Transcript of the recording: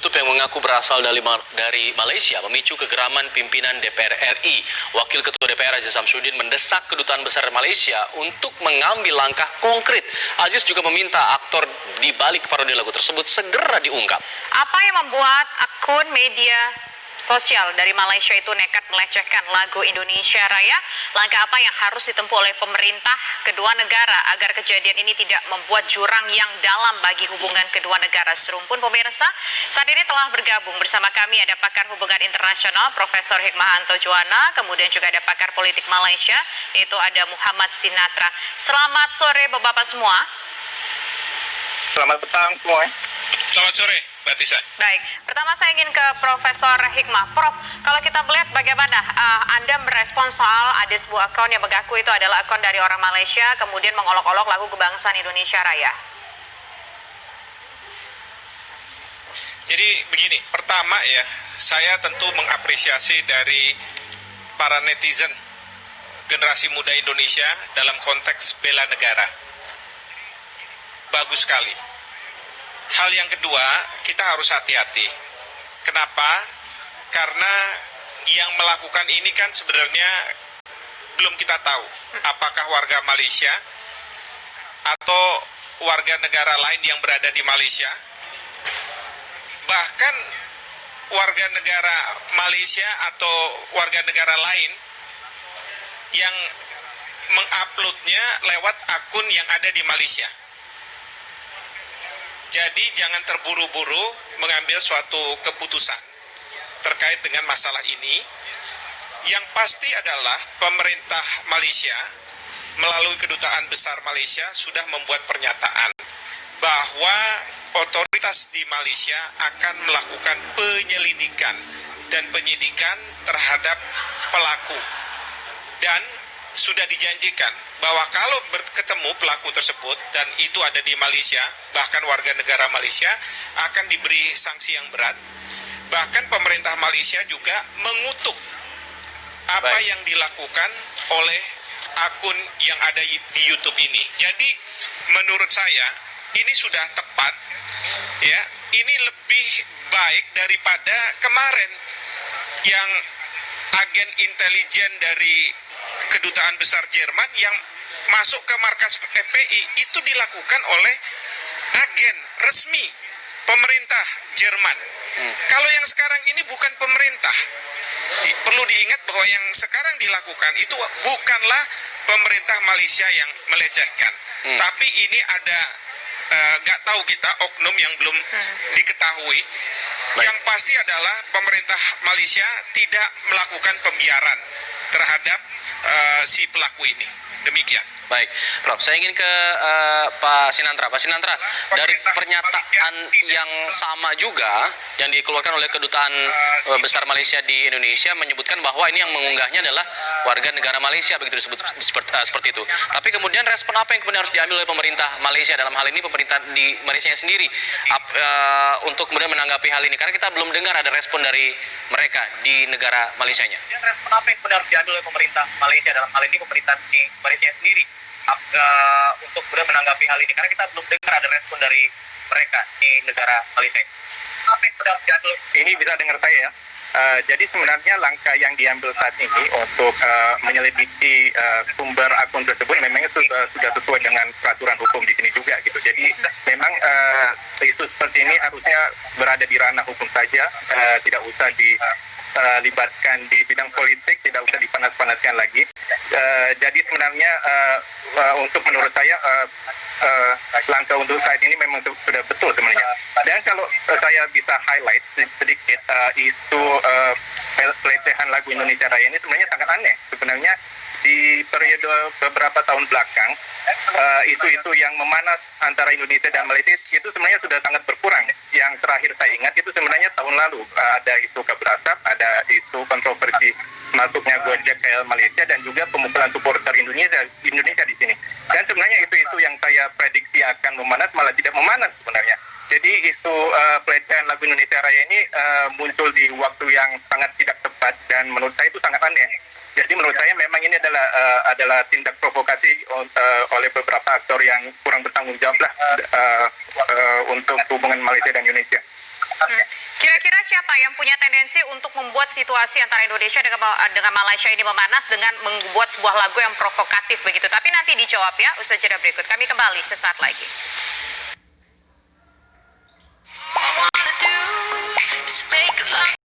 YouTube yang mengaku berasal dari Malaysia memicu kegeraman pimpinan DPR RI. Wakil Ketua DPR Aziz Samsudin mendesak Kedutaan Besar Malaysia untuk mengambil langkah konkret. Aziz juga meminta aktor di balik parodi lagu tersebut segera diungkap. Apa yang membuat akun media sosial dari Malaysia itu nekat melecehkan lagu Indonesia Raya? Langkah apa yang harus ditempuh oleh pemerintah kedua negara agar kejadian ini tidak membuat jurang yang dalam bagi hubungan kedua negara? Serumpun pemirsa, saat ini telah bergabung bersama kami ada pakar hubungan internasional Profesor Hikmahanto Juwana, kemudian juga ada pakar politik Malaysia, yaitu ada Muhammad Sinatra. Selamat sore Bapak-Bapak semua. Selamat petang semua. Selamat sore, Mbak Tisa. Baik, pertama saya ingin ke Profesor Hikmah. Prof, kalau kita melihat bagaimana Anda merespon soal ada sebuah akun yang mengaku itu adalah akun dari orang Malaysia, kemudian mengolok-olok lagu kebangsaan Indonesia Raya. Jadi begini, pertama ya, saya tentu mengapresiasi dari para netizen generasi muda Indonesia dalam konteks bela negara. Bagus sekali. Hal yang kedua, kita harus hati-hati. Kenapa? Karena yang melakukan ini kan sebenarnya belum kita tahu apakah warga Malaysia atau warga negara lain yang berada di Malaysia. Bahkan warga negara Malaysia atau warga negara lain yang menguploadnya lewat akun yang ada di Malaysia. Jadi jangan terburu-buru mengambil suatu keputusan terkait dengan masalah ini. Yang pasti adalah pemerintah Malaysia melalui Kedutaan Besar Malaysia sudah membuat pernyataan bahwa otoritas di Malaysia akan melakukan penyelidikan dan penyidikan terhadap pelaku. Dan sudah dijanjikan bahwa kalau ketemu pelaku tersebut dan itu ada di Malaysia, bahkan warga negara Malaysia akan diberi sanksi yang berat. Bahkan pemerintah Malaysia juga mengutuk apa yang dilakukan oleh akun yang ada di YouTube ini. Jadi menurut saya ini sudah tepat ya. Ini lebih baik daripada kemarin yang agen intelijen dari Kedutaan Besar Jerman yang masuk ke markas FPI itu dilakukan oleh agen resmi pemerintah Jerman. Kalau yang sekarang ini bukan pemerintah. Perlu diingat bahwa yang sekarang dilakukan itu bukanlah pemerintah Malaysia yang melecehkan. Tapi ini ada nggak tahu kita oknum yang belum diketahui. Yang pasti adalah pemerintah Malaysia tidak melakukan pembiaran terhadap si pelaku ini. Demikian. Baik, Prof. Saya ingin ke Pak Sinatra. Pak Sinatra, dari pernyataan yang sama juga yang dikeluarkan oleh Kedutaan Besar Malaysia di Indonesia menyebutkan bahwa ini yang mengunggahnya adalah warga negara Malaysia, begitu disebut seperti itu. Tapi kemudian respon apa yang kemudian harus diambil oleh pemerintah Malaysia, dalam hal ini pemerintah di Malaysia sendiri untuk kemudian menanggapi hal ini? Karena kita belum dengar ada respon dari mereka di negara Malaysianya. Respon apa yang benar diambil oleh pemerintah Malaysia dalam hal ini pemerintah di Malaysia sendiri untuk kemudian menanggapi hal ini? Karena kita belum dengar ada respon dari mereka di negara Malaysia. Apa yang benar diambil? Ini bisa dengar saya ya. Jadi sebenarnya langkah yang diambil saat ini untuk menyelidiki sumber akun tersebut memangnya sudah sesuai dengan peraturan hukum di sini juga gitu. Jadi memang isu seperti ini harusnya berada di ranah hukum saja, tidak usah dilibatkan di bidang politik, tidak usah dipanas-panaskan lagi. Jadi sebenarnya untuk menurut saya langkah untuk saat ini memang sudah betul sebenarnya. Dan kalau saya bisa highlight sedikit isu pelecehan lagu Indonesia Raya ini sebenarnya sangat aneh. Sebenarnya di periode beberapa tahun belakang isu-isu yang memanas antara Indonesia dan Malaysia itu sebenarnya sudah sangat berkurang. Yang terakhir saya ingat itu sebenarnya tahun lalu ada isu kabut asap, ada isu kontroversi masuknya Gojek ke Malaysia dan juga pemukulan supporter Indonesia di sini. Dan sebenarnya isu-isu yang saya prediksi akan memanas malah tidak memanas sebenarnya. Jadi isu pelecehan lagu Indonesia Raya ini muncul di waktu yang sangat tidak tepat dan menurut saya itu sangat aneh. Jadi menurut saya memang ini adalah adalah tindak provokasi oleh beberapa aktor yang kurang bertanggung jawab lah untuk hubungan Malaysia dan Indonesia. Kira-kira siapa yang punya tendensi untuk membuat situasi antara Indonesia dengan Malaysia ini memanas dengan membuat sebuah lagu yang provokatif begitu? Tapi nanti dijawab ya, usai jeda berikut. Kami kembali sesaat lagi.